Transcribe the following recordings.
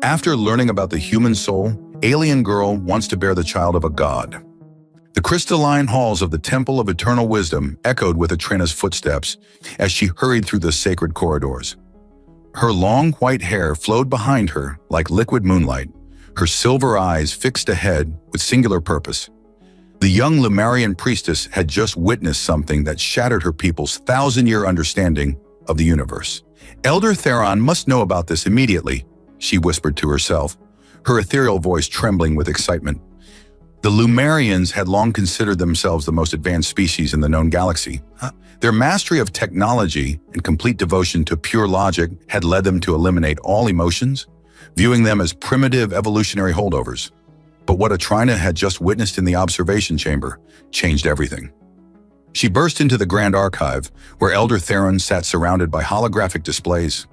After learning about the human soul, alien girl wants to bear the child of a god. The crystalline halls of the Temple of Eternal Wisdom echoed with Atrina's footsteps as she hurried through the sacred corridors. Her long white hair flowed behind her like liquid moonlight, her silver eyes fixed ahead with singular purpose. The young Lumarian priestess had just witnessed something that shattered her people's thousand-year understanding of the universe. Elder Theron must know about this immediately, she whispered to herself, her ethereal voice trembling with excitement. The Lumarians had long considered themselves the most advanced species in the known galaxy. Their mastery of technology and complete devotion to pure logic had led them to eliminate all emotions, viewing them as primitive evolutionary holdovers. But what Atrina had just witnessed in the observation chamber changed everything. She burst into the Grand Archive, where Elder Theron sat surrounded by holographic displays.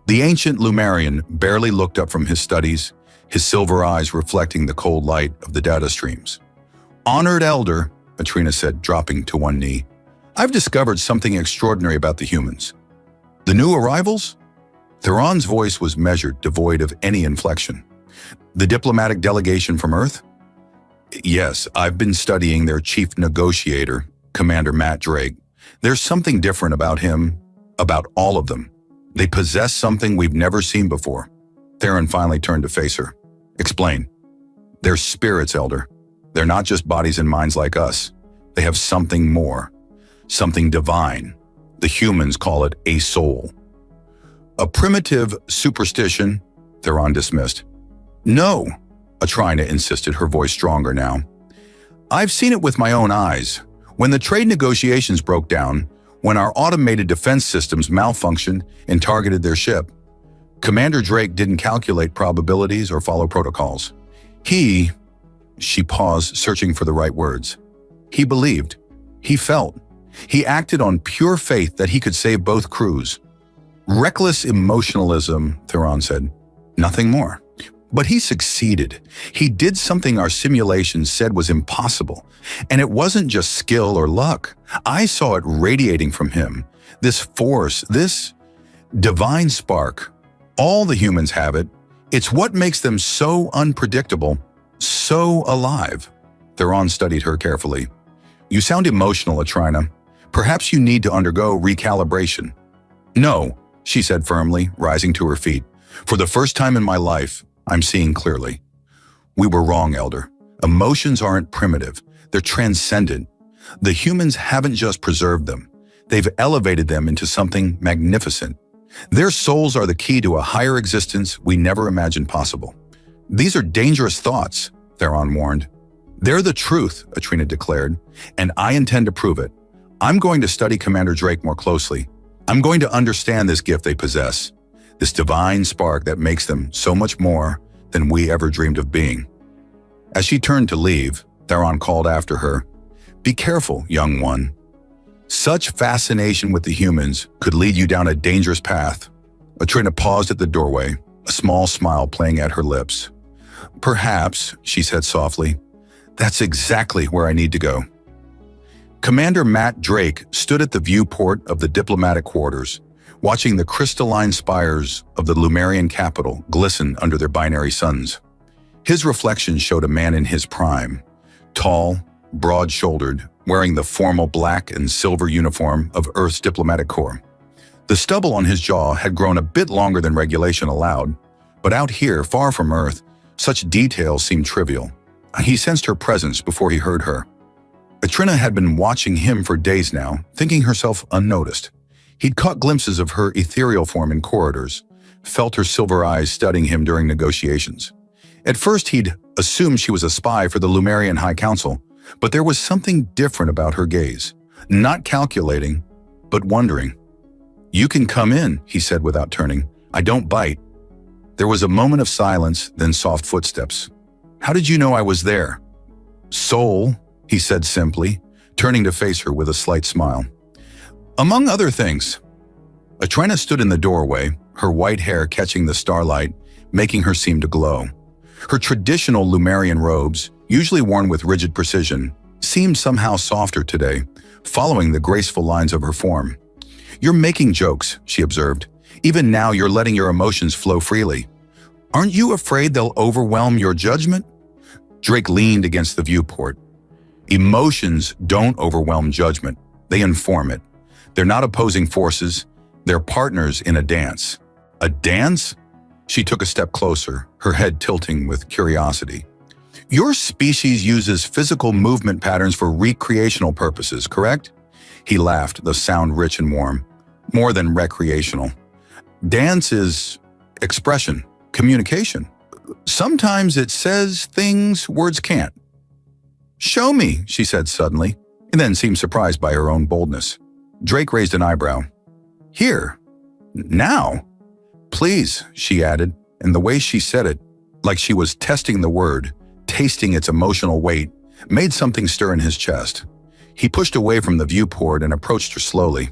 The ancient Lumarian barely looked up from his studies, his silver eyes reflecting the cold light of the data streams. "Honored Elder," Atrina said, dropping to one knee, "I've discovered something extraordinary about the humans." "The new arrivals?" Theron's voice was measured, devoid of any inflection. "The diplomatic delegation from Earth?" "Yes, I've been studying their chief negotiator, Commander Matt Drake. There's something different about him, about all of them. They possess something we've never seen before." Theron finally turned to face her. "Explain." "They're spirits, Elder. They're not just bodies and minds like us. They have something more, something divine. The humans call it a soul." "A primitive superstition," Theron dismissed. "No," Atrina insisted, her voice stronger now. "I've seen it with my own eyes. When the trade negotiations broke down, when our automated defense systems malfunctioned and targeted their ship, Commander Drake didn't calculate probabilities or follow protocols. She paused, searching for the right words. He believed. He felt. He acted on pure faith that he could save both crews. Reckless emotionalism, Theron said. Nothing more. But he succeeded. He did something our simulations said was impossible. And it wasn't just skill or luck. I saw it radiating from him. This force, this divine spark. All the humans have it. It's what makes them so unpredictable, so alive. Theron studied her carefully. You sound emotional, Atrina. Perhaps you need to undergo recalibration. No, she said firmly, rising to her feet. For the first time in my life, I'm seeing clearly. We were wrong, Elder. Emotions aren't primitive. They're transcendent. The humans haven't just preserved them. They've elevated them into something magnificent. Their souls are the key to a higher existence we never imagined possible. These are dangerous thoughts, Theron warned. They're the truth, Atrina declared, and I intend to prove it. I'm going to study Commander Drake more closely. I'm going to understand this gift they possess, this divine spark that makes them so much more than we ever dreamed of being. As she turned to leave, Theron called after her, Be careful, young one. Such fascination with the humans could lead you down a dangerous path. Atrina paused at the doorway, a small smile playing at her lips. Perhaps, she said softly, that's exactly where I need to go. Commander Matt Drake stood at the viewport of the diplomatic quarters, watching the crystalline spires of the Lumarian capital glisten under their binary suns. His reflection showed a man in his prime, tall, broad-shouldered, wearing the formal black and silver uniform of Earth's diplomatic corps. The stubble on his jaw had grown a bit longer than regulation allowed, but out here, far from Earth, such details seemed trivial. He sensed her presence before he heard her. Atrina had been watching him for days now, thinking herself unnoticed. He'd caught glimpses of her ethereal form in corridors, felt her silver eyes studying him during negotiations. At first, he'd assumed she was a spy for the Lumarian High Council, but there was something different about her gaze. Not calculating, but wondering. You can come in, he said without turning. I don't bite. There was a moment of silence, then soft footsteps. How did you know I was there? Soul, he said simply, turning to face her with a slight smile. Among other things. Atrina stood in the doorway, her white hair catching the starlight, making her seem to glow. Her traditional Lumarian robes, usually worn with rigid precision, seemed somehow softer today, following the graceful lines of her form. You're making jokes, she observed. Even now you're letting your emotions flow freely. Aren't you afraid they'll overwhelm your judgment? Drake leaned against the viewport. Emotions don't overwhelm judgment. They inform it. They're not opposing forces. They're partners in a dance. A dance? She took a step closer, her head tilting with curiosity. Your species uses physical movement patterns for recreational purposes, correct? He laughed, the sound rich and warm. More than recreational. Dance is expression, communication. Sometimes it says things words can't. Show me, she said suddenly, and then seemed surprised by her own boldness. Drake raised an eyebrow. Here? Now? Please, she added, and the way she said it, like she was testing the word, tasting its emotional weight, made something stir in his chest. He pushed away from the viewport and approached her slowly.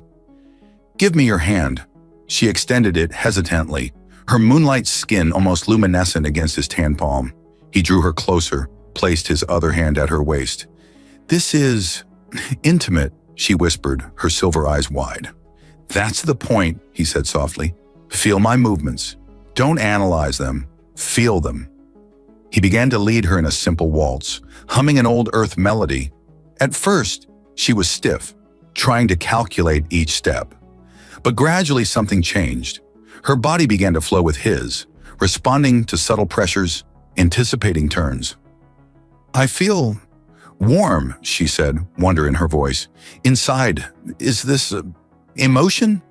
Give me your hand. She extended it hesitantly, her moonlight skin almost luminescent against his tan palm. He drew her closer, placed his other hand at her waist. This is intimate, she whispered, her silver eyes wide. That's the point, he said softly. Feel my movements. Don't analyze them. Feel them. He began to lead her in a simple waltz, humming an old earth melody. At first, she was stiff, trying to calculate each step. But gradually something changed. Her body began to flow with his, responding to subtle pressures, anticipating turns. I feel warm, she said, wonder in her voice. Inside, is this emotion?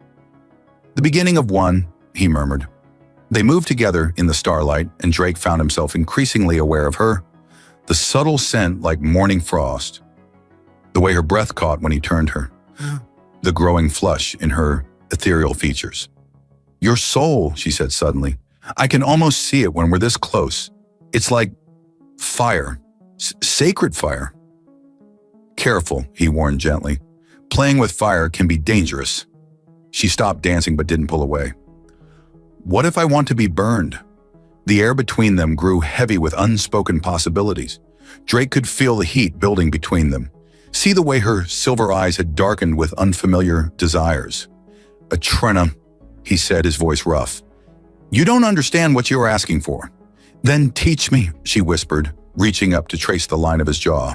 The beginning of one, he murmured. They moved together in the starlight, and Drake found himself increasingly aware of her, the subtle scent like morning frost, the way her breath caught when he turned her, the growing flush in her ethereal features. Your soul, she said suddenly. I can almost see it when we're this close. It's like fire, sacred fire. Careful, he warned gently. Playing with fire can be dangerous. She stopped dancing but didn't pull away. What if I want to be burned? The air between them grew heavy with unspoken possibilities. Drake could feel the heat building between them, see the way her silver eyes had darkened with unfamiliar desires. Atrena, he said, his voice rough. You don't understand what you are asking for. Then teach me, she whispered, reaching up to trace the line of his jaw.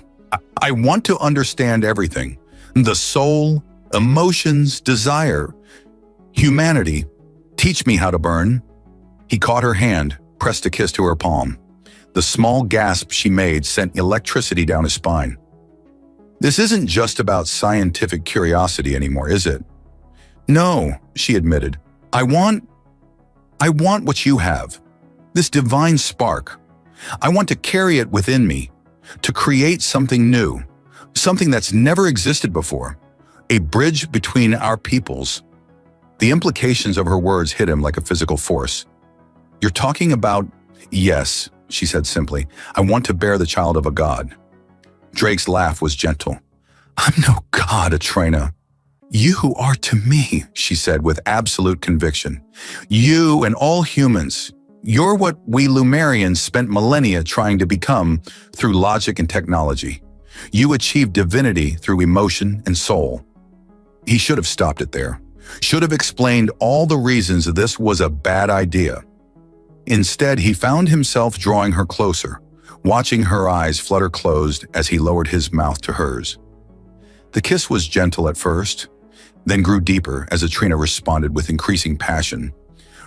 I want to understand everything. The soul, emotions, desire, humanity. Teach me how to burn. He caught her hand, pressed a kiss to her palm. The small gasp she made sent electricity down his spine. This isn't just about scientific curiosity anymore, is it? No, she admitted. I want what you have. This divine spark. I want to carry it within me, to create something new, something that's never existed before, a bridge between our peoples. The implications of her words hit him like a physical force. You're talking about, yes, she said simply, I want to bear the child of a god. Drake's laugh was gentle. I'm no god, Atrena. You are to me, she said with absolute conviction. You and all humans, you're what we Lumerians spent millennia trying to become through logic and technology. You achieved divinity through emotion and soul. He should have stopped it there, should have explained all the reasons this was a bad idea. Instead, he found himself drawing her closer, watching her eyes flutter closed as he lowered his mouth to hers. The kiss was gentle at first, then grew deeper as Atrena responded with increasing passion,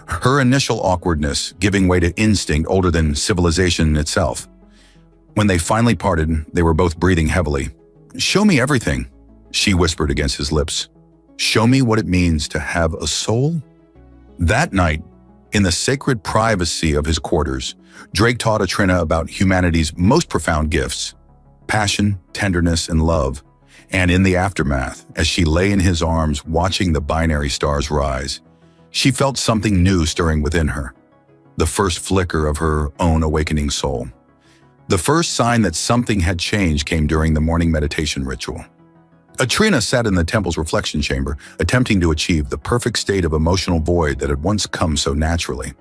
her initial awkwardness giving way to instinct older than civilization itself. When they finally parted, they were both breathing heavily. Show me everything, she whispered against his lips. Show me what it means to have a soul? That night, in the sacred privacy of his quarters, Drake taught Atrena about humanity's most profound gifts, passion, tenderness, and love. And in the aftermath, as she lay in his arms watching the binary stars rise, she felt something new stirring within her, the first flicker of her own awakening soul. The first sign that something had changed came during the morning meditation ritual. Atrena sat in the temple's reflection chamber, attempting to achieve the perfect state of emotional void that had once come so naturally.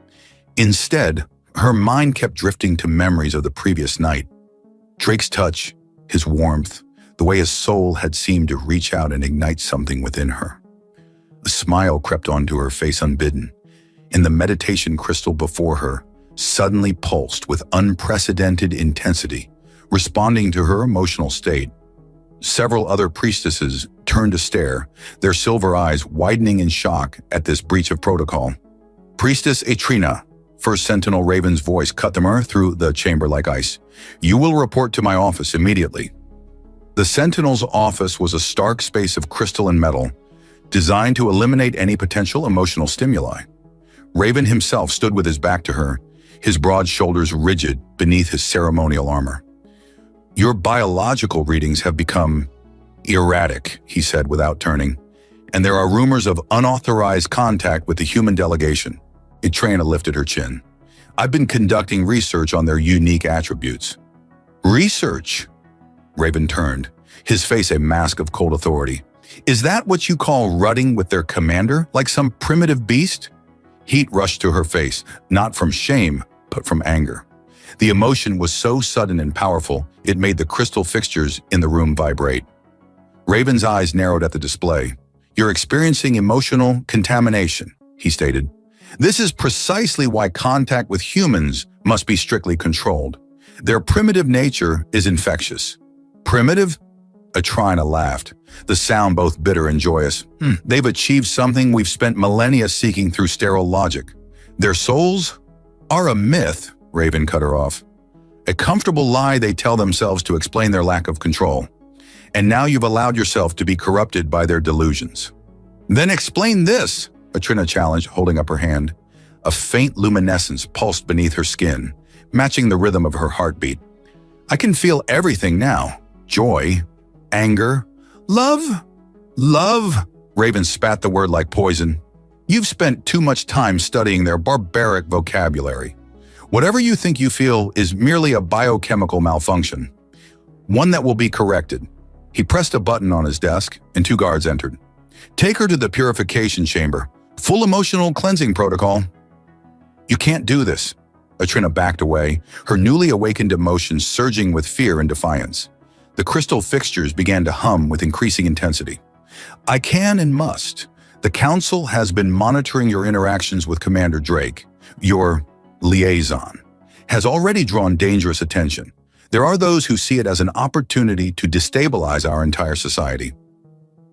Instead, her mind kept drifting to memories of the previous night. Drake's touch, his warmth, the way his soul had seemed to reach out and ignite something within her. A smile crept onto her face unbidden. In the meditation crystal before her, suddenly pulsed with unprecedented intensity, responding to her emotional state. Several other priestesses turned to stare, their silver eyes widening in shock at this breach of protocol. Priestess Atrina, First Sentinel Raven's voice cut through the chamber like ice. You will report to my office immediately. The Sentinel's office was a stark space of crystal and metal, designed to eliminate any potential emotional stimuli. Raven himself stood with his back to her, his broad shoulders rigid beneath his ceremonial armor. Your biological readings have become erratic, he said without turning, and there are rumors of unauthorized contact with the human delegation. Atrina lifted her chin. I've been conducting research on their unique attributes. Research? Raven turned, his face a mask of cold authority. Is that what you call rutting with their commander, like some primitive beast? Heat rushed to her face, not from shame, but from anger. The emotion was so sudden and powerful, it made the crystal fixtures in the room vibrate. Raven's eyes narrowed at the display. You're experiencing emotional contamination, he stated. This is precisely why contact with humans must be strictly controlled. Their primitive nature is infectious. Primitive? Atrina laughed, the sound both bitter and joyous. They've achieved something we've spent millennia seeking through sterile logic. Their souls are a myth, Raven cut her off. A comfortable lie they tell themselves to explain their lack of control. And now you've allowed yourself to be corrupted by their delusions. Then explain this, Atrina challenged, holding up her hand. A faint luminescence pulsed beneath her skin, matching the rhythm of her heartbeat. I can feel everything now. Joy, anger, love. Raven spat the word like poison. You've spent too much time studying their barbaric vocabulary. Whatever you think you feel is merely a biochemical malfunction. One that will be corrected. He pressed a button on his desk, and 2 guards entered. Take her to the purification chamber. Full emotional cleansing protocol. You can't do this. Atrina backed away, her newly awakened emotions surging with fear and defiance. The crystal fixtures began to hum with increasing intensity. I can and must. The Council has been monitoring your interactions with Commander Drake. Your liaison has already drawn dangerous attention. There are those who see it as an opportunity to destabilize our entire society.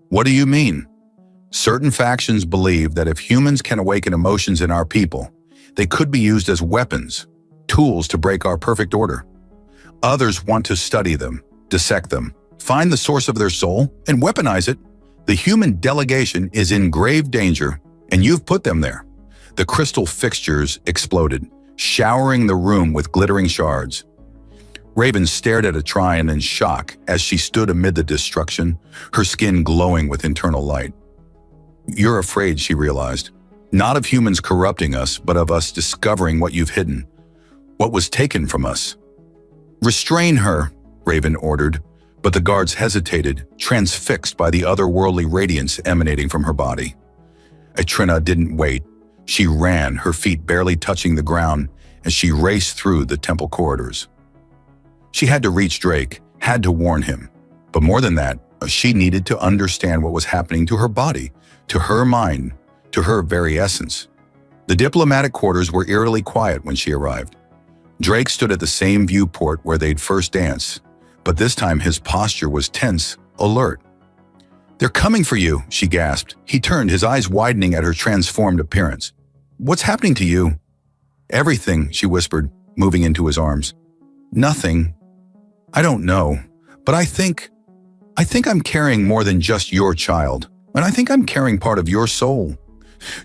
What do you mean? Certain factions believe that if humans can awaken emotions in our people, they could be used as weapons, tools to break our perfect order. Others want to study them, dissect them, find the source of their soul, and weaponize it. The human delegation is in grave danger, and you've put them there. The crystal fixtures exploded, showering the room with glittering shards. Raven stared at Atrina in shock as she stood amid the destruction, her skin glowing with internal light. You're afraid, she realized, not of humans corrupting us, but of us discovering what you've hidden, what was taken from us. Restrain her, Raven ordered, but the guards hesitated, transfixed by the otherworldly radiance emanating from her body. Atrina didn't wait. She ran, her feet barely touching the ground, as she raced through the temple corridors. She had to reach Drake, had to warn him. But more than that, she needed to understand what was happening to her body, to her mind, to her very essence. The diplomatic quarters were eerily quiet when she arrived. Drake stood at the same viewport where they'd first danced, but this time his posture was tense, alert. They're coming for you, she gasped. He turned, his eyes widening at her transformed appearance. What's happening to you? Everything, she whispered, moving into his arms. Nothing. I don't know, but I think I'm carrying more than just your child, and I think I'm carrying part of your soul.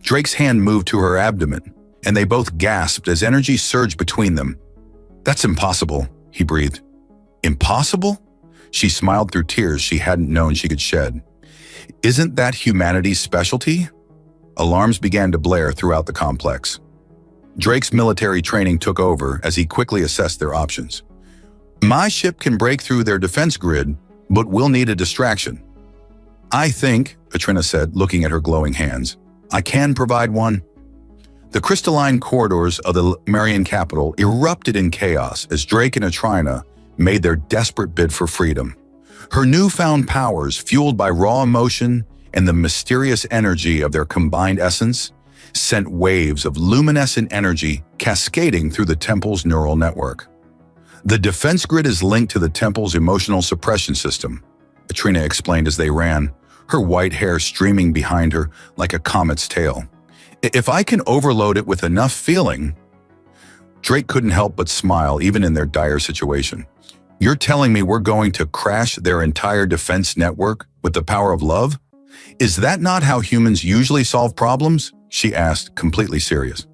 Drake's hand moved to her abdomen, and they both gasped as energy surged between them. That's impossible, he breathed. Impossible? She smiled through tears she hadn't known she could shed. Isn't that humanity's specialty? Alarms began to blare throughout the complex. Drake's military training took over as he quickly assessed their options. My ship can break through their defense grid, but we'll need a distraction. I think, Atrina said, looking at her glowing hands, I can provide one. The crystalline corridors of the Marian capital erupted in chaos as Drake and Atrina made their desperate bid for freedom. Her newfound powers, fueled by raw emotion and the mysterious energy of their combined essence, sent waves of luminescent energy cascading through the temple's neural network. The defense grid is linked to the temple's emotional suppression system, Atrina explained as they ran, her white hair streaming behind her like a comet's tail. If I can overload it with enough feeling... Drake couldn't help but smile even in their dire situation. You're telling me we're going to crash their entire defense network with the power of love? Is that not how humans usually solve problems? She asked, completely serious.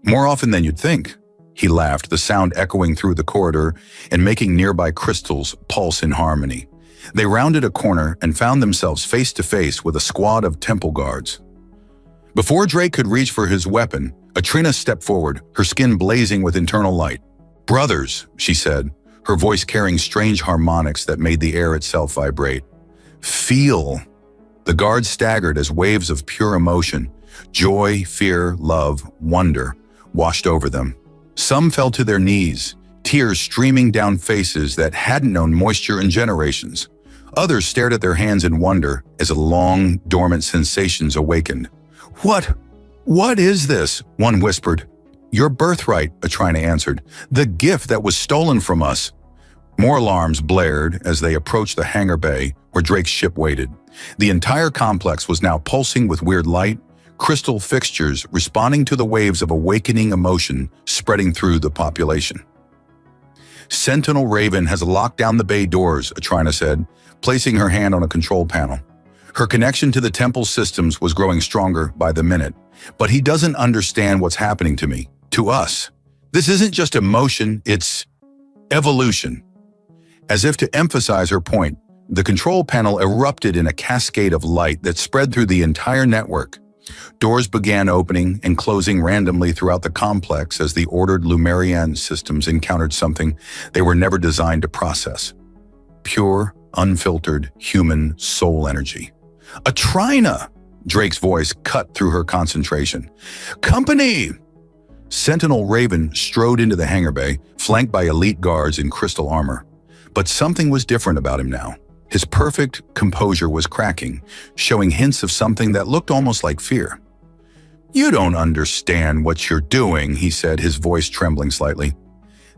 More often than you'd think, he laughed, the sound echoing through the corridor and making nearby crystals pulse in harmony. They rounded a corner and found themselves face to face with a squad of temple guards. Before Drake could reach for his weapon, Atrina stepped forward, her skin blazing with internal light. "Brothers," she said, her voice carrying strange harmonics that made the air itself vibrate. "Feel." The guards staggered as waves of pure emotion, joy, fear, love, wonder, washed over them. Some fell to their knees, tears streaming down faces that hadn't known moisture in generations. Others stared at their hands in wonder as long, dormant sensations awakened. What is this?" one whispered. "Your birthright," Atrina answered. "The gift that was stolen from us." More alarms blared as they approached the hangar bay where Drake's ship waited. The entire complex was now pulsing with weird light, crystal fixtures responding to the waves of awakening emotion spreading through the population. "Sentinel Raven has locked down the bay doors," Atrina said, placing her hand on a control panel. Her connection to the temple systems was growing stronger by the minute. "But he doesn't understand what's happening to me, to us. This isn't just emotion, it's evolution." As if to emphasize her point, the control panel erupted in a cascade of light that spread through the entire network. Doors began opening and closing randomly throughout the complex as the ordered Lumerian systems encountered something they were never designed to process. Pure, unfiltered, human soul energy. "Atrina!" Drake's voice cut through her concentration. "Company!" Sentinel Raven strode into the hangar bay, flanked by elite guards in crystal armor. But something was different about him now. His perfect composure was cracking, showing hints of something that looked almost like fear. "You don't understand what you're doing," he said, his voice trembling slightly.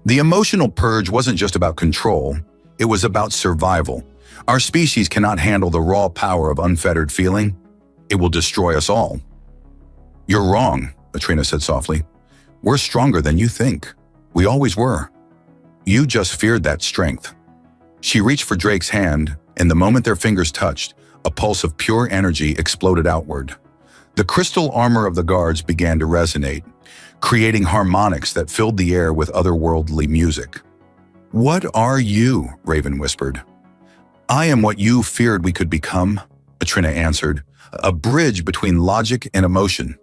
The emotional purge wasn't just about control, it was about survival. Our species cannot handle the raw power of unfettered feeling. It will destroy us all. "You're wrong," Atrina said softly. "We're stronger than you think. We always were. You just feared that strength." She reached for Drake's hand, and the moment their fingers touched, a pulse of pure energy exploded outward. The crystal armor of the guards began to resonate, creating harmonics that filled the air with otherworldly music. "What are you?" Raven whispered. "I am what you feared we could become," Atrina answered. "A bridge between logic and emotion,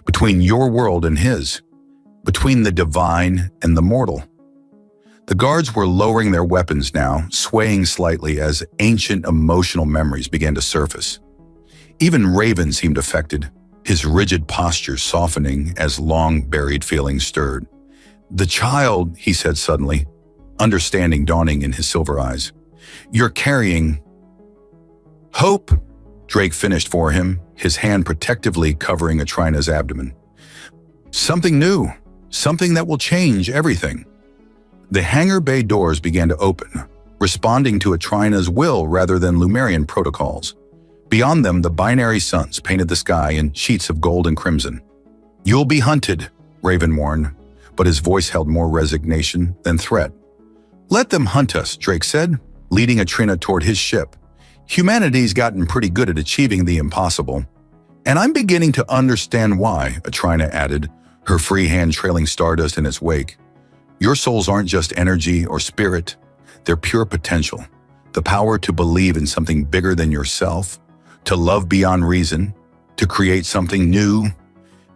between your world and his, between the divine and the mortal." The guards were lowering their weapons now, swaying slightly as ancient emotional memories began to surface. Even Raven seemed affected, his rigid posture softening as long-buried feelings stirred. "The child," he said suddenly, understanding dawning in his silver eyes. "You're carrying hope," Drake finished for him, his hand protectively covering Atrina's abdomen. "Something new, something that will change everything." The hangar bay doors began to open, responding to Atrina's will rather than Lumerian protocols. Beyond them, the binary suns painted the sky in sheets of gold and crimson. "You'll be hunted," Raven warned, but his voice held more resignation than threat. "Let them hunt us," Drake said, leading Atrina toward his ship. "Humanity's gotten pretty good at achieving the impossible. And I'm beginning to understand why," Atrina added, her free hand trailing stardust in its wake. "Your souls aren't just energy or spirit, they're pure potential. The power to believe in something bigger than yourself, to love beyond reason, to create something new."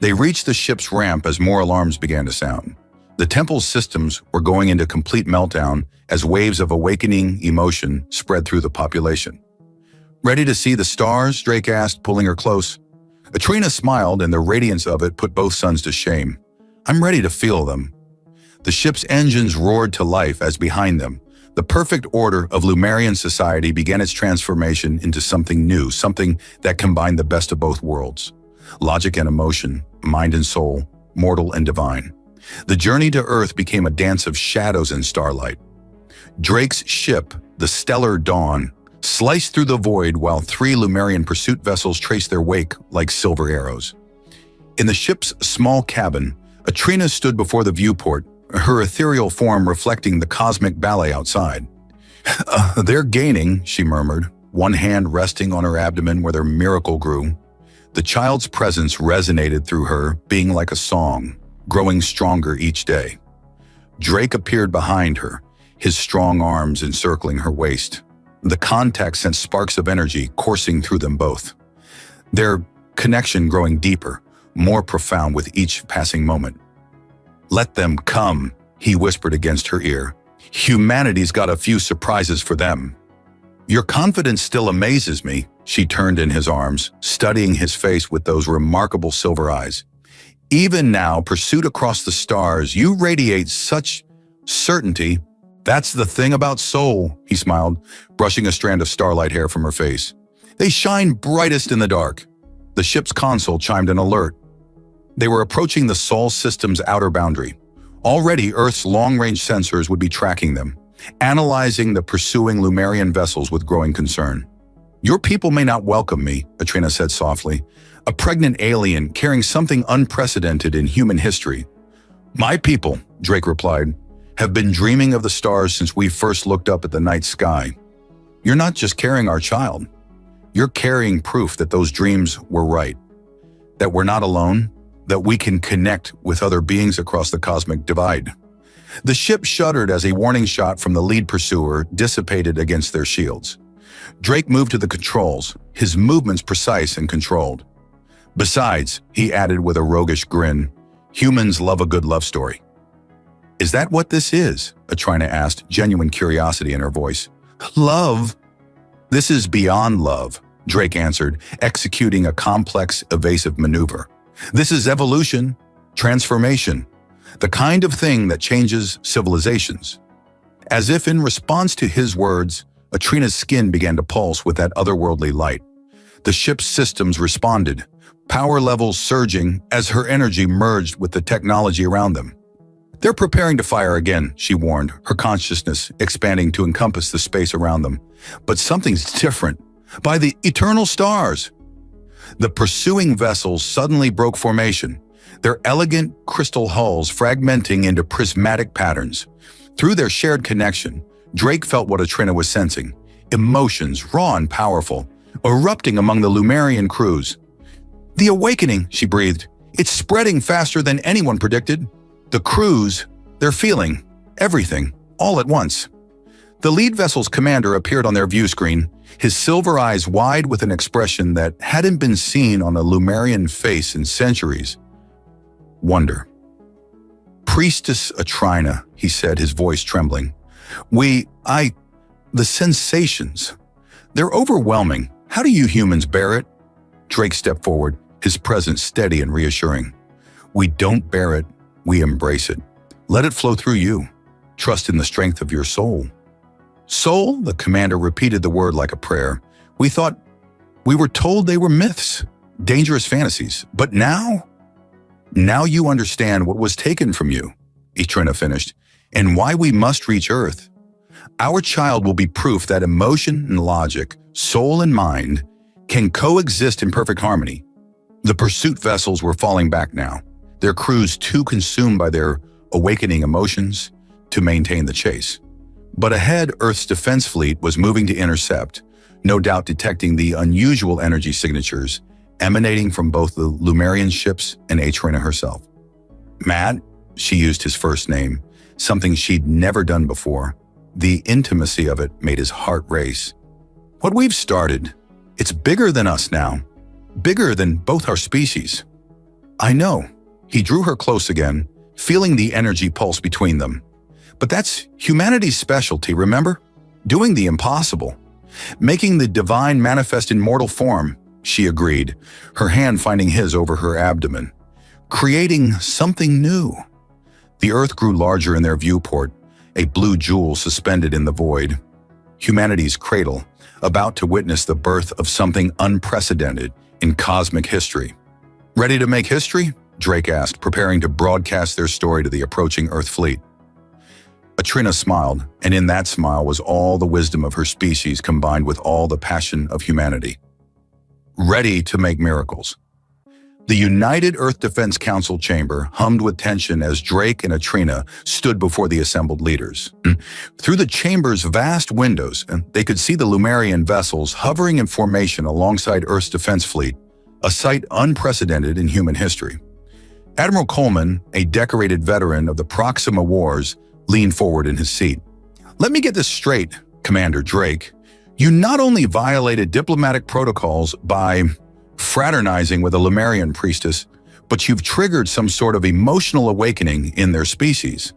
They reached the ship's ramp as more alarms began to sound. The temple's systems were going into complete meltdown as waves of awakening emotion spread through the population. "Ready to see the stars?" Drake asked, pulling her close. Atrina smiled, and the radiance of it put both sons to shame. "I'm ready to feel them." The ship's engines roared to life as behind them, the perfect order of Lumerian society began its transformation into something new, something that combined the best of both worlds. Logic and emotion, mind and soul, mortal and divine. The journey to Earth became a dance of shadows and starlight. Drake's ship, the Stellar Dawn, sliced through the void while 3 Lumerian pursuit vessels traced their wake like silver arrows. In the ship's small cabin, Atrina stood before the viewport, her ethereal form reflecting the cosmic ballet outside. They're gaining, she murmured, one hand resting on her abdomen where their miracle grew. The child's presence resonated through her, being like a song, growing stronger each day. Drake appeared behind her, his strong arms encircling her waist. The contact sent sparks of energy coursing through them both. Their connection growing deeper, more profound with each passing moment. "Let them come," he whispered against her ear. "Humanity's got a few surprises for them." "Your confidence still amazes me," she turned in his arms, studying his face with those remarkable silver eyes. "Even now, pursued across the stars, you radiate such certainty." "That's the thing about soul," he smiled, brushing a strand of starlight hair from her face. "They shine brightest in the dark." The ship's console chimed an alert. They were approaching the Sol system's outer boundary. Already, Earth's long-range sensors would be tracking them, analyzing the pursuing Lumerian vessels with growing concern. "Your people may not welcome me," Atrina said softly, "a pregnant alien carrying something unprecedented in human history." "My people," Drake replied, "have been dreaming of the stars since we first looked up at the night sky. You're not just carrying our child. You're carrying proof that those dreams were right, that we're not alone, that we can connect with other beings across the cosmic divide." The ship shuddered as a warning shot from the lead pursuer dissipated against their shields. Drake moved to the controls, his movements precise and controlled. "Besides," he added with a roguish grin, "humans love a good love story." "Is that what this is?" Atrina asked, genuine curiosity in her voice. "Love?" "This is beyond love," Drake answered, executing a complex, evasive maneuver. "This is evolution, transformation, the kind of thing that changes civilizations." As if in response to his words, Atrina's skin began to pulse with that otherworldly light. The ship's systems responded, power levels surging as her energy merged with the technology around them. "They're preparing to fire again," she warned, her consciousness expanding to encompass the space around them. "But something's different. By the eternal stars!" The pursuing vessels suddenly broke formation, their elegant crystal hulls fragmenting into prismatic patterns. Through their shared connection, Drake felt what Atrina was sensing, emotions raw and powerful, erupting among the Lumerian crews. "The awakening," she breathed. "It's spreading faster than anyone predicted." The crews, they're feeling everything, all at once. The lead vessel's commander appeared on their view screen, his silver eyes wide with an expression that hadn't been seen on a Lumerian face in centuries. Wonder. "Priestess Atrina," he said, his voice trembling. The sensations, they're overwhelming. How do you humans bear it?" Drake stepped forward, his presence steady and reassuring. "We don't bear it, we embrace it. Let it flow through you. Trust in the strength of your soul." "Soul?" The commander repeated the word like a prayer. We were told they were myths, dangerous fantasies. But now? Now you understand what was taken from you," Atrina finished, "and why we must reach Earth. Our child will be proof that emotion and logic, soul and mind, can coexist in perfect harmony." The pursuit vessels were falling back now, their crews too consumed by their awakening emotions to maintain the chase. But ahead, Earth's defense fleet was moving to intercept, no doubt detecting the unusual energy signatures emanating from both the Lumerian ships and Atrina herself. "Matt," she used his first name, something she'd never done before. The intimacy of it made his heart race. "What we've started, it's bigger than us now, bigger than both our species." "I know." He drew her close again, feeling the energy pulse between them. "But that's humanity's specialty, remember? Doing the impossible. Making the divine manifest in mortal form," she agreed, her hand finding his over her abdomen. "Creating something new." The Earth grew larger in their viewport, a blue jewel suspended in the void. Humanity's cradle, about to witness the birth of something unprecedented in cosmic history. "Ready to make history?" Drake asked, preparing to broadcast their story to the approaching Earth fleet. Atrina smiled, and in that smile was all the wisdom of her species combined with all the passion of humanity. Ready to make miracles. The United Earth Defense Council chamber hummed with tension as Drake and Atrina stood before the assembled leaders. Through the chamber's vast windows, they could see the Lumerian vessels hovering in formation alongside Earth's defense fleet, a sight unprecedented in human history. Admiral Coleman, a decorated veteran of the Proxima Wars, leaned forward in his seat. "Let me get this straight, Commander Drake. You not only violated diplomatic protocols by fraternizing with a Lumerian priestess, but you've triggered some sort of emotional awakening in their species."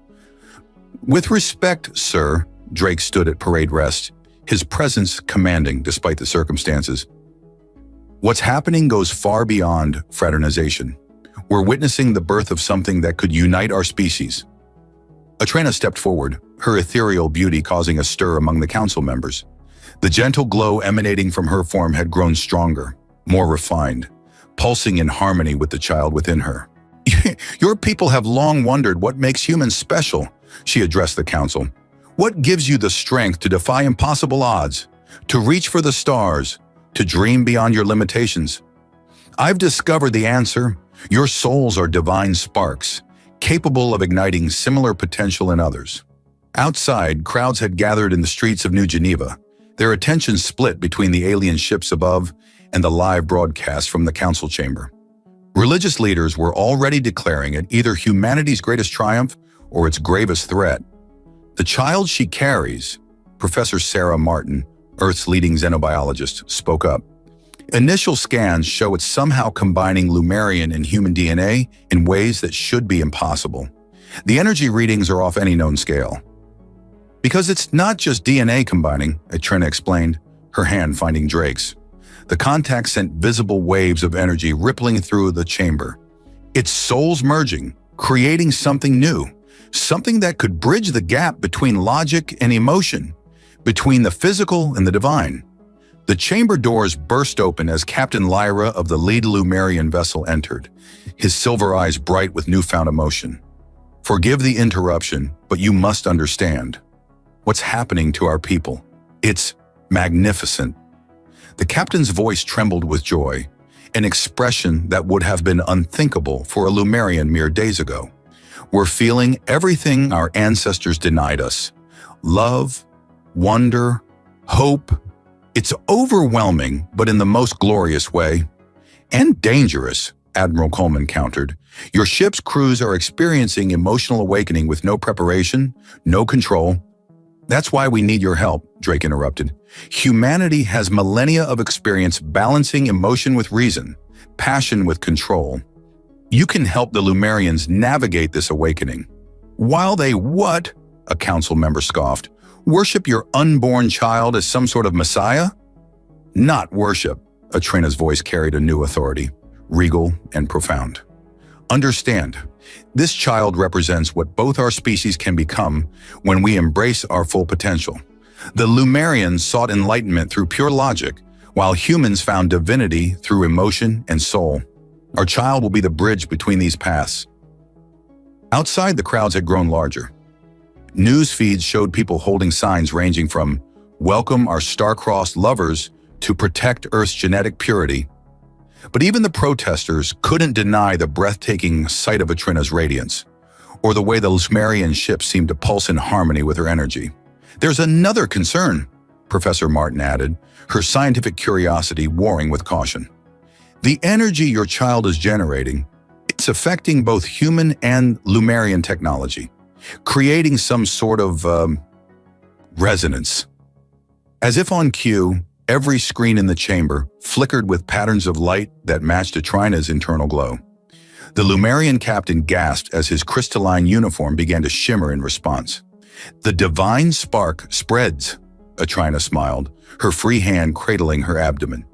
"With respect, sir," Drake stood at parade rest, his presence commanding despite the circumstances. "What's happening goes far beyond fraternization. We're witnessing the birth of something that could unite our species." Atrina stepped forward, her ethereal beauty causing a stir among the council members. The gentle glow emanating from her form had grown stronger, more refined, pulsing in harmony with the child within her. "Your people have long wondered what makes humans special," she addressed the council. "What gives you the strength to defy impossible odds, to reach for the stars, to dream beyond your limitations? I've discovered the answer. Your souls are divine sparks, capable of igniting similar potential in others." Outside, crowds had gathered in the streets of New Geneva, their attention split between the alien ships above and the live broadcast from the council chamber. Religious leaders were already declaring it either humanity's greatest triumph or its gravest threat. "The child she carries," Professor Sarah Martin, Earth's leading xenobiologist, spoke up. "Initial scans show it's somehow combining Lumerian and human DNA in ways that should be impossible. The energy readings are off any known scale." "Because it's not just DNA combining," Atrina explained, her hand finding Drake's. The contact sent visible waves of energy rippling through the chamber. "It's souls merging, creating something new, something that could bridge the gap between logic and emotion, between the physical and the divine." The chamber doors burst open as Captain Lyra of the lead Lumerian vessel entered, his silver eyes bright with newfound emotion. "Forgive the interruption, but you must understand. What's happening to our people? It's magnificent." The captain's voice trembled with joy, an expression that would have been unthinkable for a Lumerian mere days ago. "We're feeling everything our ancestors denied us. Love, wonder, hope. It's overwhelming, but in the most glorious way. And dangerous," Admiral Coleman countered. "Your ship's crews are experiencing emotional awakening with no preparation, no control." "That's why we need your help," Drake interrupted. "Humanity has millennia of experience balancing emotion with reason, passion with control. You can help the Lumerians navigate this awakening." "While they what?" a council member scoffed. "Worship your unborn child as some sort of messiah?" "Not worship," Atrina's voice carried a new authority, regal and profound. "Understand, this child represents what both our species can become when we embrace our full potential. The Lumerians sought enlightenment through pure logic, while humans found divinity through emotion and soul. Our child will be the bridge between these paths." Outside, the crowds had grown larger. News feeds showed people holding signs ranging from "Welcome our star-crossed lovers" to "Protect Earth's genetic purity." But even the protesters couldn't deny the breathtaking sight of Atrina's radiance, or the way the Lumerian ship seemed to pulse in harmony with her energy. "There's another concern," Professor Martin added, her scientific curiosity warring with caution. "The energy your child is generating, it's affecting both human and Lumerian technology, creating some sort of resonance." As if on cue, every screen in the chamber flickered with patterns of light that matched Atrina's internal glow. The Lumerian captain gasped as his crystalline uniform began to shimmer in response. "The divine spark spreads," Atrina smiled, her free hand cradling her abdomen.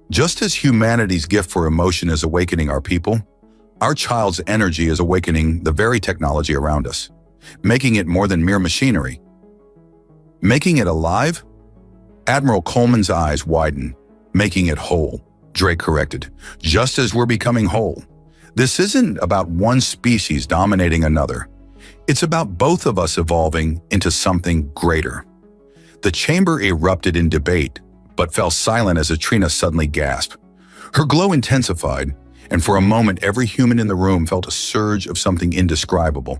"Just as humanity's gift for emotion is awakening our people, our child's energy is awakening the very technology around us, making it more than mere machinery." "Making it alive?" Admiral Coleman's eyes widened. "Making it whole," Drake corrected. "Just as we're becoming whole. This isn't about one species dominating another. It's about both of us evolving into something greater. The chamber erupted in debate, but fell silent as Atrina suddenly gasped. Her glow intensified, and for a moment every human in the room felt a surge of something indescribable,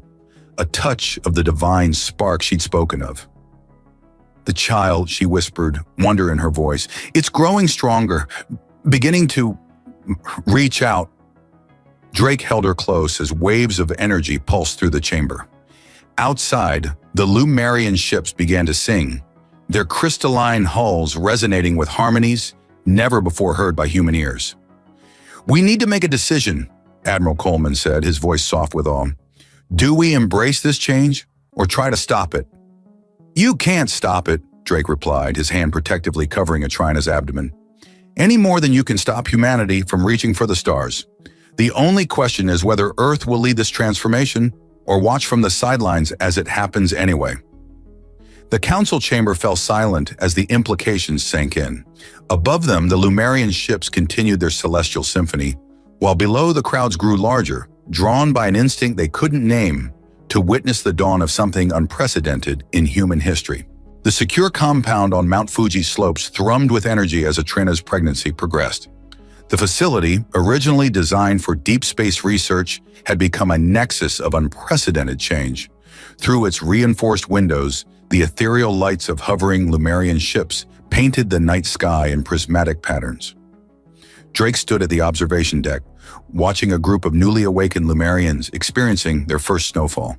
a touch of the divine spark she'd spoken of. "The child," she whispered, wonder in her voice. "It's growing stronger, beginning to reach out." Drake held her close as waves of energy pulsed through the chamber. Outside, the Lumerian ships began to sing, their crystalline hulls resonating with harmonies never before heard by human ears. "We need to make a decision," Admiral Coleman said, his voice soft with awe. "Do we embrace this change or try to stop it?" "You can't stop it," Drake replied, his hand protectively covering Atrina's abdomen. "Any more than you can stop humanity from reaching for the stars. The only question is whether Earth will lead this transformation or watch from the sidelines as it happens anyway." The council chamber fell silent as the implications sank in. Above them, the Lumerian ships continued their celestial symphony, while below the crowds grew larger, drawn by an instinct they couldn't name, to witness the dawn of something unprecedented in human history. The secure compound on Mount Fuji's slopes thrummed with energy as Atrina's pregnancy progressed. The facility, originally designed for deep space research, had become a nexus of unprecedented change. Through its reinforced windows, the ethereal lights of hovering Lumerian ships painted the night sky in prismatic patterns. Drake stood at the observation deck, watching a group of newly awakened Lumerians experiencing their first snowfall.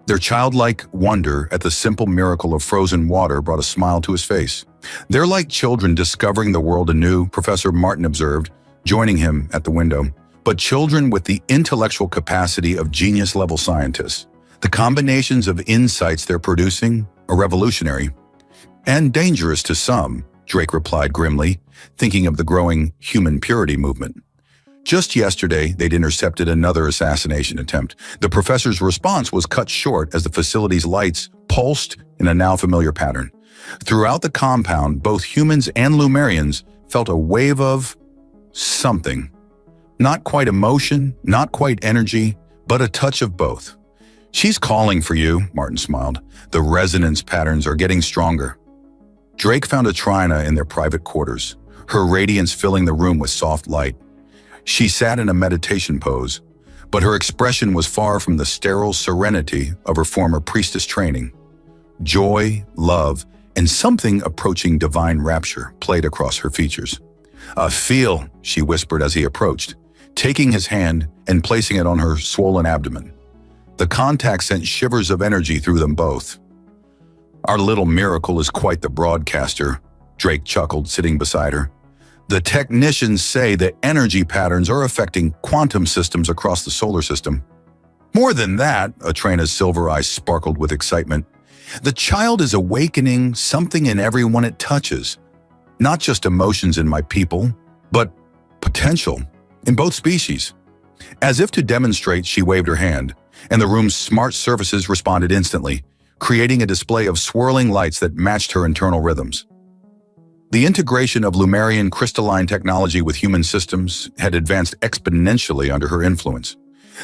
Their childlike wonder at the simple miracle of frozen water brought a smile to his face. "They're like children discovering the world anew," Professor Martin observed, joining him at the window, "but children with the intellectual capacity of genius-level scientists. The combinations of insights they're producing are revolutionary and dangerous to some," Drake replied grimly, thinking of the growing human purity movement. Just yesterday, they'd intercepted another assassination attempt. The professor's response was cut short as the facility's lights pulsed in a now familiar pattern. Throughout the compound, both humans and Lumerians felt a wave of something. Not quite emotion, not quite energy, but a touch of both. "She's calling for you," Martin smiled. "The resonance patterns are getting stronger." Drake found Atrina in their private quarters, her radiance filling the room with soft light. She sat in a meditation pose, but her expression was far from the sterile serenity of her former priestess training. Joy, love, and something approaching divine rapture played across her features. "Feel," she whispered as he approached, taking his hand and placing it on her swollen abdomen. The contact sent shivers of energy through them both. "Our little miracle is quite the broadcaster," Drake chuckled, sitting beside her. "The technicians say that energy patterns are affecting quantum systems across the solar system." "More than that," Atrina's silver eyes sparkled with excitement. "The child is awakening something in everyone it touches. Not just emotions in my people, but potential in both species." As if to demonstrate, she waved her hand, and the room's smart surfaces responded instantly, creating a display of swirling lights that matched her internal rhythms. The integration of Lumerian crystalline technology with human systems had advanced exponentially under her influence.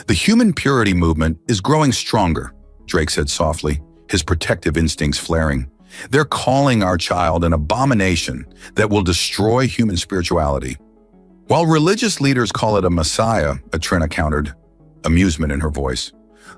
"The human purity movement is growing stronger," Drake said softly, his protective instincts flaring. "They're calling our child an abomination that will destroy human spirituality." "While religious leaders call it a messiah," Atrina countered, amusement in her voice.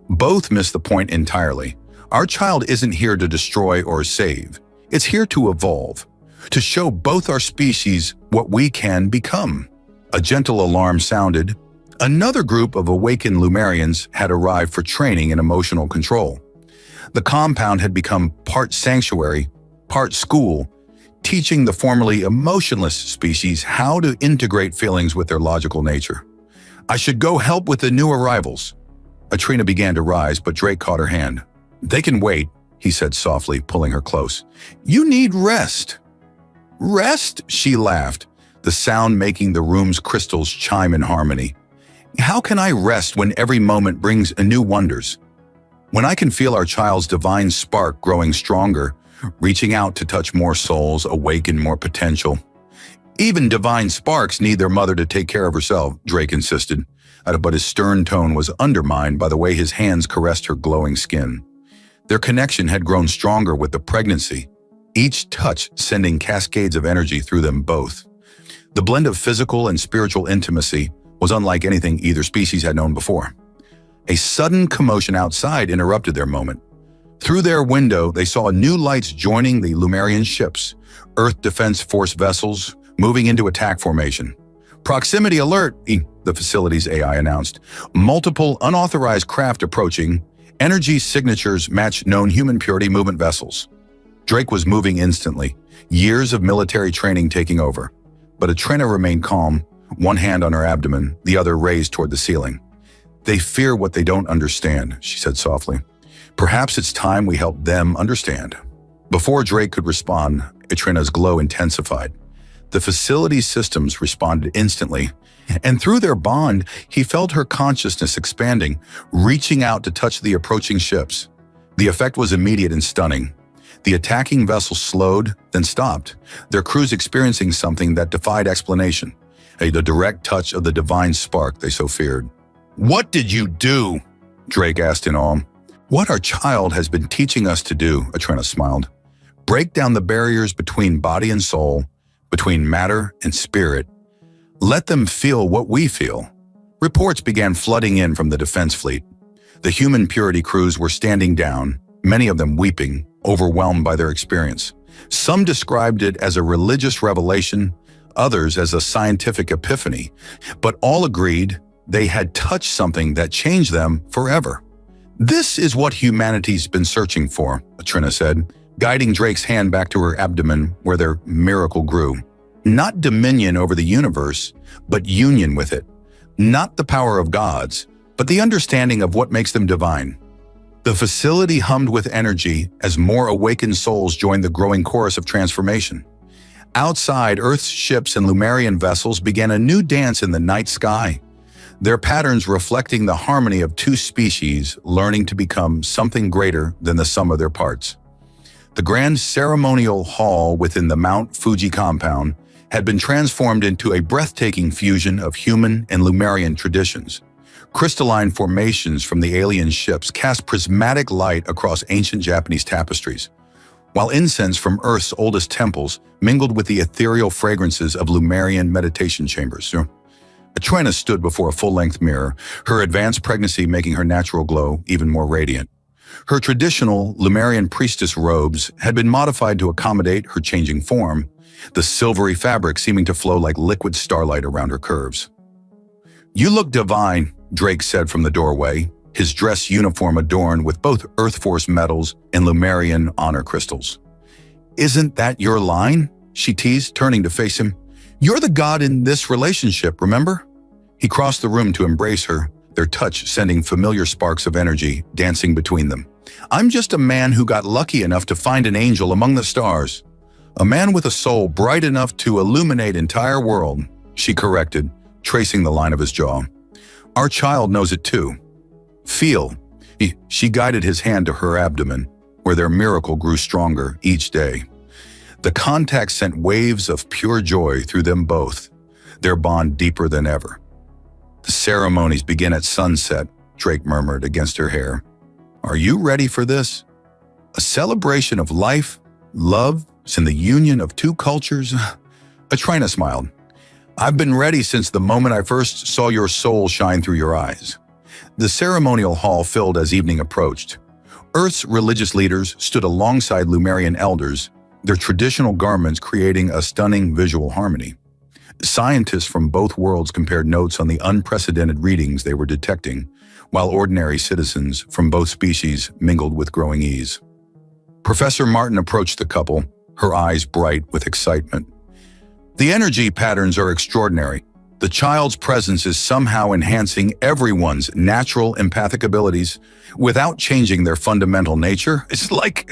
"Both miss the point entirely. Our child isn't here to destroy or save. It's here to evolve, to show both our species what we can become." A gentle alarm sounded. Another group of awakened Lumerians had arrived for training in emotional control. The compound had become part sanctuary, part school, teaching the formerly emotionless species how to integrate feelings with their logical nature. "I should go help with the new arrivals." Atrina began to rise, but Drake caught her hand. "They can wait," he said softly, pulling her close. "You need rest." "Rest?" she laughed, the sound making the room's crystals chime in harmony. "How can I rest when every moment brings new wonders? When I can feel our child's divine spark growing stronger, reaching out to touch more souls, awaken more potential." "Even divine sparks need their mother to take care of herself," Drake insisted. but his stern tone was undermined by the way his hands caressed her glowing skin. Their connection had grown stronger with the pregnancy, each touch sending cascades of energy through them both. The blend of physical and spiritual intimacy was unlike anything either species had known before. A sudden commotion outside interrupted their moment. Through their window, they saw new lights joining the Lumerian ships, Earth Defense Force vessels moving into attack formation. "Proximity alert," the facility's AI announced. "Multiple unauthorized craft approaching. Energy signatures match known human purity movement vessels." Drake was moving instantly, years of military training taking over. But Atrena remained calm, one hand on her abdomen, the other raised toward the ceiling. "They fear what they don't understand," she said softly. "Perhaps it's time we help them understand." Before Drake could respond, Atrena's glow intensified. The facility's systems responded instantly, and through their bond, he felt her consciousness expanding, reaching out to touch the approaching ships. The effect was immediate and stunning. The attacking vessels slowed, then stopped, their crews experiencing something that defied explanation, the direct touch of the divine spark they so feared. "What did you do?" Drake asked in awe. "What our child has been teaching us to do," Atrena smiled. "Break down the barriers between body and soul, between matter and spirit. Let them feel what we feel." Reports began flooding in from the defense fleet. The human purity crews were standing down, many of them weeping, overwhelmed by their experience. Some described it as a religious revelation, others as a scientific epiphany, but all agreed they had touched something that changed them forever. "This is what humanity's been searching for," Atrena said, guiding Drake's hand back to her abdomen where their miracle grew. "Not dominion over the universe, but union with it. Not the power of gods, but the understanding of what makes them divine." The facility hummed with energy as more awakened souls joined the growing chorus of transformation. Outside, Earth's ships and Lumerian vessels began a new dance in the night sky, their patterns reflecting the harmony of two species learning to become something greater than the sum of their parts. The grand ceremonial hall within the Mount Fuji compound had been transformed into a breathtaking fusion of human and Lumerian traditions. Crystalline formations from the alien ships cast prismatic light across ancient Japanese tapestries, while incense from Earth's oldest temples mingled with the ethereal fragrances of Lumerian meditation chambers. Atrena stood before a full-length mirror, her advanced pregnancy making her natural glow even more radiant. Her traditional Lumerian priestess robes had been modified to accommodate her changing form, the silvery fabric seeming to flow like liquid starlight around her curves. "You look divine," Drake said from the doorway, his dress uniform adorned with both Earth Force medals and Lumerian honor crystals. "Isn't that your line?" she teased, turning to face him. "You're the god in this relationship, remember?" He crossed the room to embrace her, their touch sending familiar sparks of energy dancing between them. "I'm just a man who got lucky enough to find an angel among the stars. A man with a soul bright enough to illuminate entire world," she corrected, tracing the line of his jaw. "Our child knows it too. Feel." She guided his hand to her abdomen, where their miracle grew stronger each day. The contact sent waves of pure joy through them both, their bond deeper than ever. "The ceremonies begin at sunset," Drake murmured against her hair. "Are you ready for this? A celebration of life, love, and the union of two cultures?" Atrena smiled. "I've been ready since the moment I first saw your soul shine through your eyes." The ceremonial hall filled as evening approached. Earth's religious leaders stood alongside Lumerian elders, their traditional garments creating a stunning visual harmony. Scientists from both worlds compared notes on the unprecedented readings they were detecting, while ordinary citizens from both species mingled with growing ease. Professor Martin approached the couple, her eyes bright with excitement. "The energy patterns are extraordinary. The child's presence is somehow enhancing everyone's natural empathic abilities without changing their fundamental nature. It's like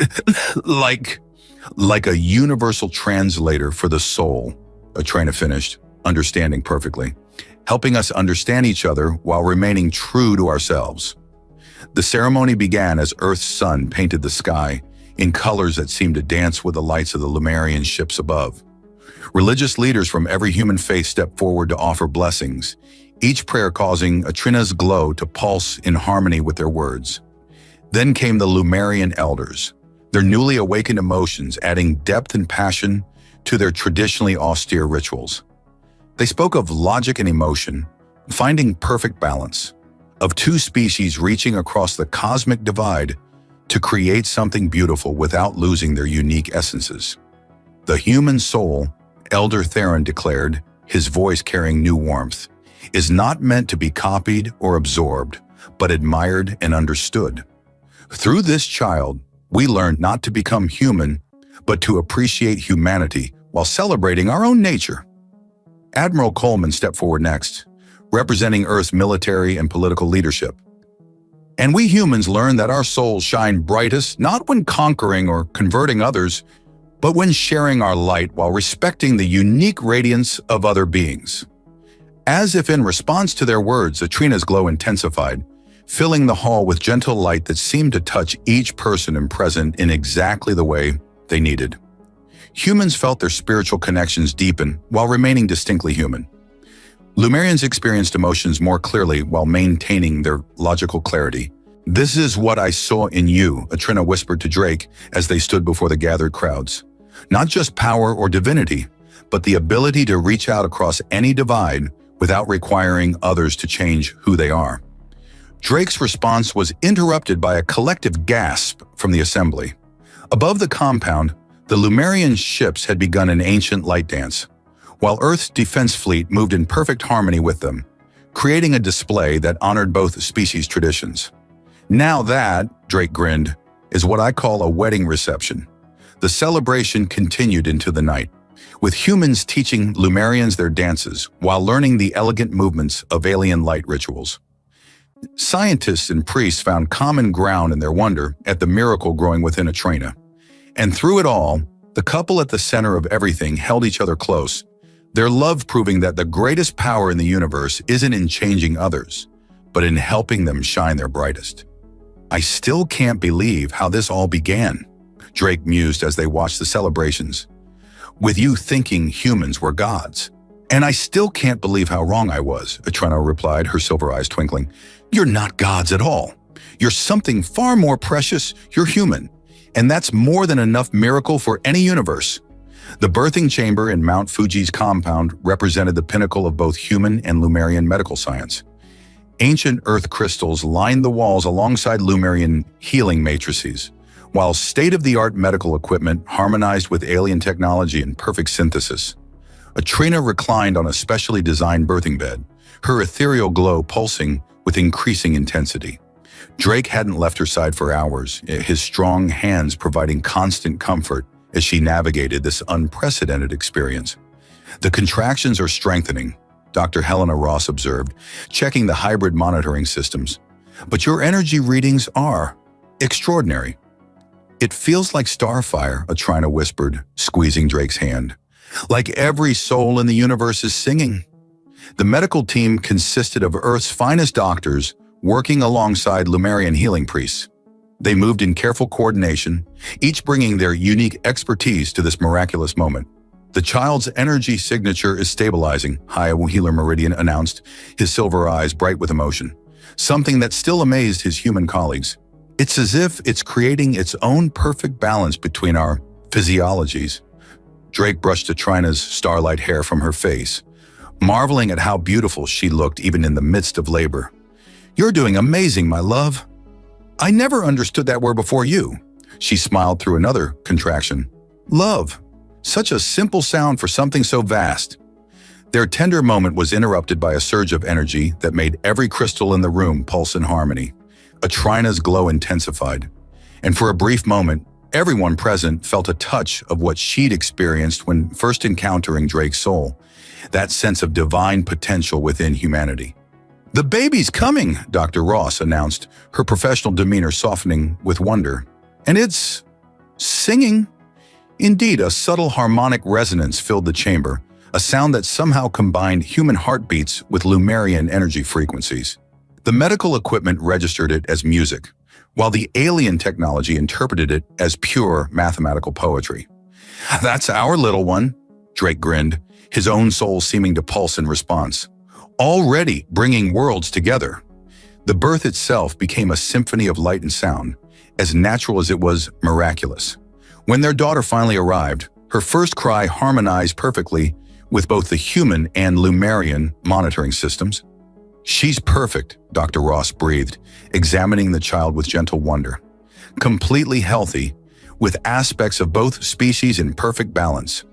a universal translator for the soul," Atrena finished, understanding perfectly, "helping us understand each other while remaining true to ourselves." The ceremony began as Earth's sun painted the sky in colors that seemed to dance with the lights of the Lumerian ships above. Religious leaders from every human faith stepped forward to offer blessings, each prayer causing Atrina's glow to pulse in harmony with their words. Then came the Lumerian elders, their newly awakened emotions adding depth and passion to their traditionally austere rituals. They spoke of logic and emotion, finding perfect balance, of two species reaching across the cosmic divide to create something beautiful without losing their unique essences. The human soul, Elder Theron declared, his voice carrying new warmth, is not meant to be copied or absorbed, but admired and understood. Through this child, we learn not to become human, but to appreciate humanity while celebrating our own nature. Admiral Coleman stepped forward next, representing Earth's military and political leadership. And we humans learn that our souls shine brightest not when conquering or converting others, but when sharing our light while respecting the unique radiance of other beings. As if in response to their words, Atrina's glow intensified, filling the hall with gentle light that seemed to touch each person and present in exactly the way they needed. Humans felt their spiritual connections deepen while remaining distinctly human. Lumerians experienced emotions more clearly while maintaining their logical clarity. "This is what I saw in you," Atrina whispered to Drake as they stood before the gathered crowds. "Not just power or divinity, but the ability to reach out across any divide without requiring others to change who they are." Drake's response was interrupted by a collective gasp from the assembly. Above the compound, the Lumerian ships had begun an ancient light dance, while Earth's defense fleet moved in perfect harmony with them, creating a display that honored both species' traditions. "Now that," Drake grinned, "is what I call a wedding reception." The celebration continued into the night, with humans teaching Lumerians their dances while learning the elegant movements of alien light rituals. Scientists and priests found common ground in their wonder at the miracle growing within Atrina. And through it all, the couple at the center of everything held each other close, their love proving that the greatest power in the universe isn't in changing others, but in helping them shine their brightest. "I still can't believe how this all began," Drake mused as they watched the celebrations. "With you thinking humans were gods. And I still can't believe how wrong I was," Atrina replied, her silver eyes twinkling. "You're not gods at all. You're something far more precious. You're human. And that's more than enough miracle for any universe." The birthing chamber in Mount Fuji's compound represented the pinnacle of both human and Lumerian medical science. Ancient earth crystals lined the walls alongside Lumerian healing matrices, while state-of-the-art medical equipment harmonized with alien technology in perfect synthesis. Atrina reclined on a specially designed birthing bed, her ethereal glow pulsing with increasing intensity. Drake hadn't left her side for hours, his strong hands providing constant comfort as she navigated this unprecedented experience. "The contractions are strengthening," Dr. Helena Ross observed, checking the hybrid monitoring systems. "But your energy readings are extraordinary." "It feels like starfire," Atrina whispered, squeezing Drake's hand. "Like every soul in the universe is singing." The medical team consisted of Earth's finest doctors working alongside Lumerian healing priests. They moved in careful coordination, each bringing their unique expertise to this miraculous moment. "The child's energy signature is stabilizing," High Healer Meridian announced, his silver eyes bright with emotion, something that still amazed his human colleagues. "It's as if it's creating its own perfect balance between our physiologies." Drake brushed Atrina's starlight hair from her face, marveling at how beautiful she looked even in the midst of labor. "You're doing amazing, my love." "I never understood that word before you." She smiled through another contraction. "Love. Such a simple sound for something so vast." Their tender moment was interrupted by a surge of energy that made every crystal in the room pulse in harmony. Atrina's glow intensified, and for a brief moment, everyone present felt a touch of what she'd experienced when first encountering Drake's soul, that sense of divine potential within humanity. "The baby's coming," Dr. Ross announced, her professional demeanor softening with wonder. "And it's singing." Indeed, a subtle harmonic resonance filled the chamber, a sound that somehow combined human heartbeats with Lumerian energy frequencies. The medical equipment registered it as music, while the alien technology interpreted it as pure mathematical poetry. "That's our little one," Drake grinned, his own soul seeming to pulse in response. already bringing worlds together. The birth itself became a symphony of light and sound, as natural as it was miraculous. When their daughter finally arrived, her first cry harmonized perfectly with both the human and Lumerian monitoring systems. "She's perfect," Dr. Ross breathed, examining the child with gentle wonder. "Completely healthy, with aspects of both species in perfect balance."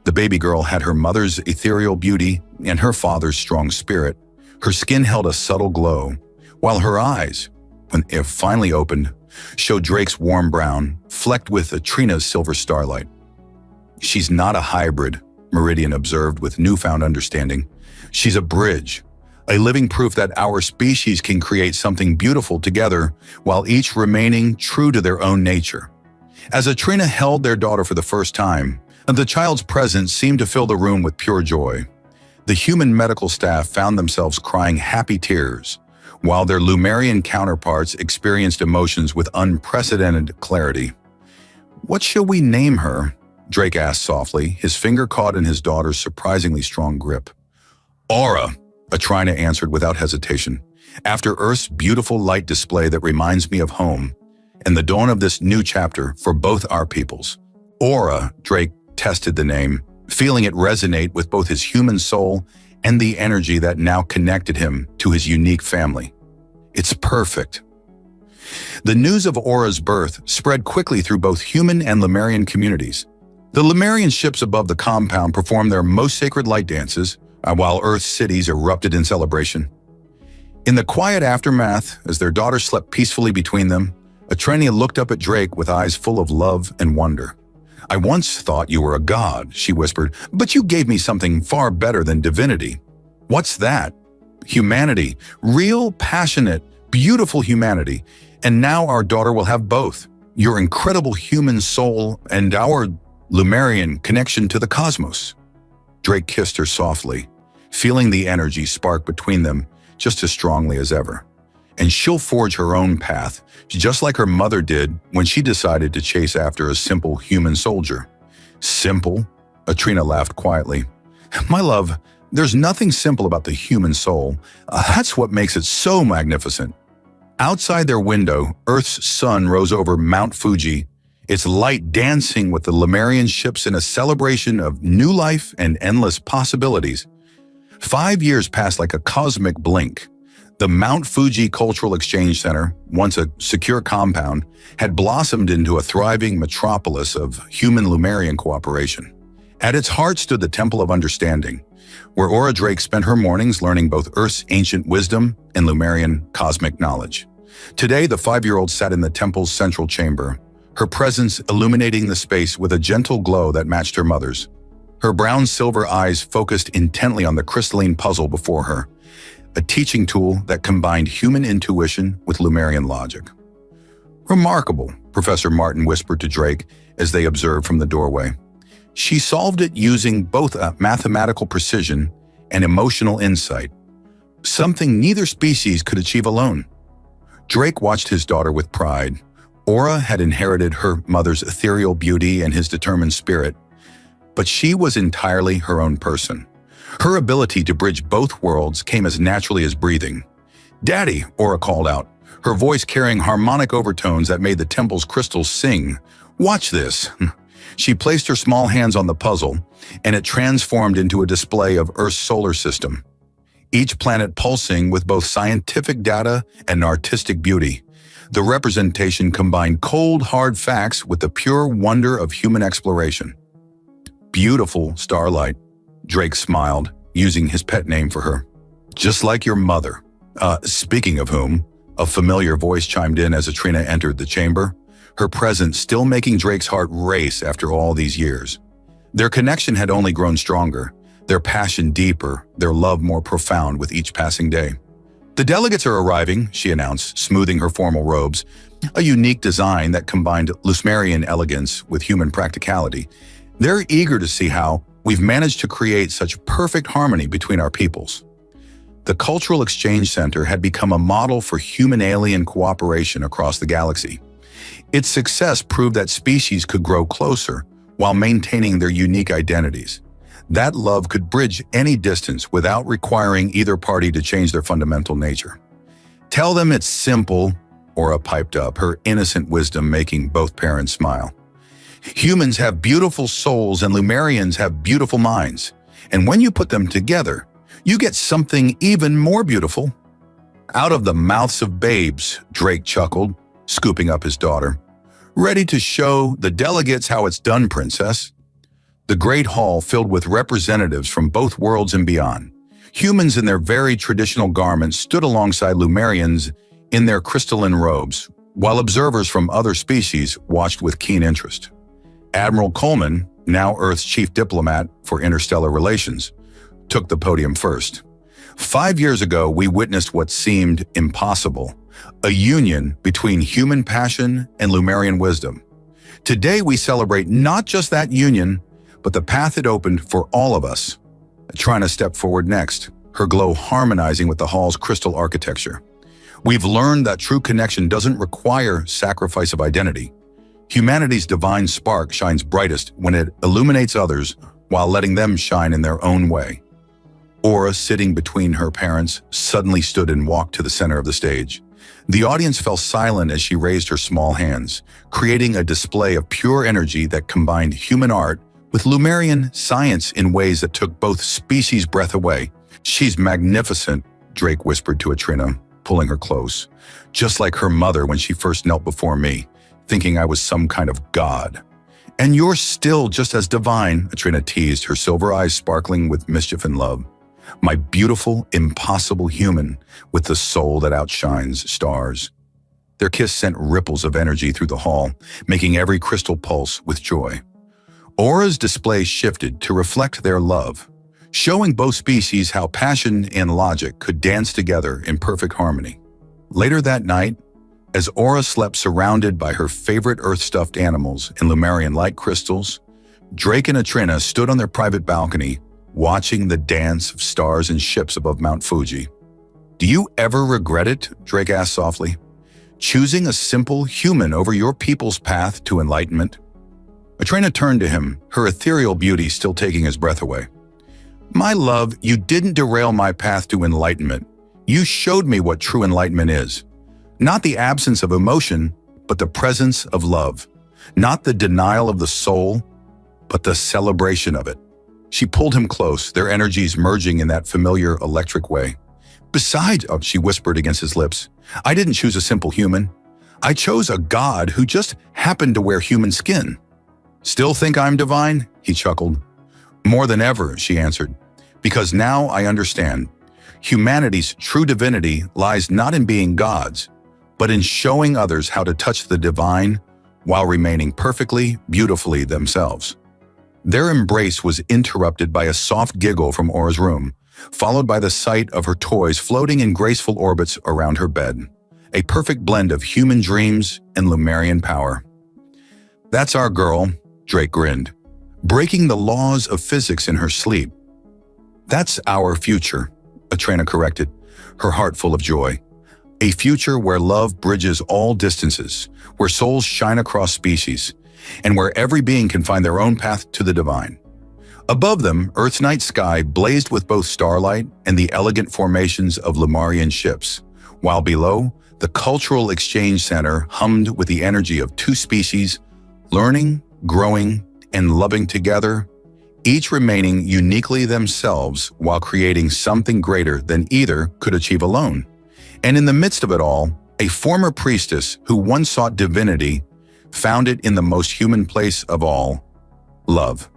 The baby girl had her mother's ethereal beauty and her father's strong spirit. Her skin held a subtle glow, while her eyes, when it finally opened, showed Drake's warm brown, flecked with Trina's silver starlight. "She's not a hybrid," Meridian observed with newfound understanding. "She's a bridge, a living proof that our species can create something beautiful together while each remaining true to their own nature." As Trina held their daughter for the first time, the child's presence seemed to fill the room with pure joy. The human medical staff found themselves crying happy tears, while their Lumerian counterparts experienced emotions with unprecedented clarity. "What shall we name her?" Drake asked softly, his finger caught in his daughter's surprisingly strong grip. "Aura," Atrina answered without hesitation. "After Earth's beautiful light display that reminds me of home, and the dawn of this new chapter for both our peoples." Aura, Drake tested the name, feeling it resonate with both his human soul and the energy that now connected him to his unique family. "It's perfect." The news of Aura's birth spread quickly through both human and Lemurian communities. The Lemurian ships above the compound performed their most sacred light dances, while Earth's cities erupted in celebration. In the quiet aftermath, as their daughter slept peacefully between them, Atrenia looked up at Drake with eyes full of love and wonder. "I once thought you were a god," she whispered, "but you gave me something far better than divinity." "What's that?" "Humanity. Real, passionate, beautiful humanity. And now our daughter will have both. Your incredible human soul and our Lumerian connection to the cosmos." Drake kissed her softly, feeling the energy spark between them just as strongly as ever. "And she'll forge her own path, just like her mother did when she decided to chase after a simple human soldier." "Simple?" Atrina laughed quietly. "My love, there's nothing simple about the human soul. That's what makes it so magnificent." Outside their window, Earth's sun rose over Mount Fuji, its light dancing with the Lemurian ships in a celebration of new life and endless possibilities. 5 years passed like a cosmic blink. The Mount Fuji Cultural Exchange Center, once a secure compound, had blossomed into a thriving metropolis of human Lumerian cooperation. At its heart stood the Temple of Understanding, where Aura Drake spent her mornings learning both Earth's ancient wisdom and Lumerian cosmic knowledge. Today, the 5-year-old sat in the temple's central chamber, her presence illuminating the space with a gentle glow that matched her mother's. Her brown-silver eyes focused intently on the crystalline puzzle before her, a teaching tool that combined human intuition with Lumerian logic. "Remarkable," Professor Martin whispered to Drake as they observed from the doorway. "She solved it using both a mathematical precision and emotional insight, something neither species could achieve alone." Drake watched his daughter with pride. Aura had inherited her mother's ethereal beauty and his determined spirit, but she was entirely her own person. Her ability to bridge both worlds came as naturally as breathing. "Daddy," Aura called out, her voice carrying harmonic overtones that made the temple's crystals sing. "Watch this." She placed her small hands on the puzzle, and it transformed into a display of Earth's solar system, each planet pulsing with both scientific data and artistic beauty. The representation combined cold, hard facts with the pure wonder of human exploration. "Beautiful starlight," Drake smiled, using his pet name for her. "Just like your mother." Speaking of whom, a familiar voice chimed in as Atrina entered the chamber, her presence still making Drake's heart race after all these years. Their connection had only grown stronger, their passion deeper, their love more profound with each passing day. "The delegates are arriving," she announced, smoothing her formal robes, a unique design that combined Lusmerian elegance with human practicality. "They're eager to see how we've managed to create such perfect harmony between our peoples." The Cultural Exchange Center had become a model for human-alien cooperation across the galaxy. Its success proved that species could grow closer while maintaining their unique identities. That love could bridge any distance without requiring either party to change their fundamental nature. Tell them it's simple, Aura piped up, her innocent wisdom making both parents smile. Humans have beautiful souls and Lumerians have beautiful minds. And when you put them together, you get something even more beautiful. Out of the mouths of babes, Drake chuckled, scooping up his daughter. Ready to show the delegates how it's done, princess? The great hall filled with representatives from both worlds and beyond. Humans in their very traditional garments stood alongside Lumerians in their crystalline robes, while observers from other species watched with keen interest. Admiral Coleman, now Earth's chief diplomat for interstellar relations, took the podium first. 5 years ago, we witnessed what seemed impossible, a union between human passion and Lumerian wisdom. Today, we celebrate not just that union, but the path it opened for all of us. Trina stepped forward next, her glow harmonizing with the hall's crystal architecture. We've learned that true connection doesn't require sacrifice of identity. Humanity's divine spark shines brightest when it illuminates others while letting them shine in their own way. Aura, sitting between her parents, suddenly stood and walked to the center of the stage. The audience fell silent as she raised her small hands, creating a display of pure energy that combined human art with Lumerian science in ways that took both species' breath away. She's magnificent, Drake whispered to Trina, pulling her close, just like her mother when she first knelt before me, thinking I was some kind of god. And you're still just as divine, Trina teased, her silver eyes sparkling with mischief and love. My beautiful, impossible human with the soul that outshines stars. Their kiss sent ripples of energy through the hall, making every crystal pulse with joy. Aura's display shifted to reflect their love, showing both species how passion and logic could dance together in perfect harmony. Later that night, as Aura slept surrounded by her favorite earth-stuffed animals and Lumerian light crystals, Drake and Trina stood on their private balcony, watching the dance of stars and ships above Mount Fuji. Do you ever regret it? Drake asked softly. Choosing a simple human over your people's path to enlightenment? Trina turned to him, her ethereal beauty still taking his breath away. My love, you didn't derail my path to enlightenment. You showed me what true enlightenment is. Not the absence of emotion, but the presence of love. Not the denial of the soul, but the celebration of it. She pulled him close, their energies merging in that familiar electric way. Besides, she whispered against his lips, I didn't choose a simple human. I chose a god who just happened to wear human skin. Still think I'm divine? He chuckled. More than ever, she answered, because now I understand. Humanity's true divinity lies not in being gods, but in showing others how to touch the divine while remaining perfectly, beautifully themselves. Their embrace was interrupted by a soft giggle from Aura's room, followed by the sight of her toys floating in graceful orbits around her bed, a perfect blend of human dreams and Lumerian power. That's our girl, Drake grinned, breaking the laws of physics in her sleep. That's our future, Trina corrected, her heart full of joy. A future where love bridges all distances, where souls shine across species, and where every being can find their own path to the divine. Above them, Earth's night sky blazed with both starlight and the elegant formations of Lumerian ships, while below, the Cultural Exchange Center hummed with the energy of two species, learning, growing, and loving together, each remaining uniquely themselves while creating something greater than either could achieve alone. And in the midst of it all, a former priestess who once sought divinity found it in the most human place of all, love.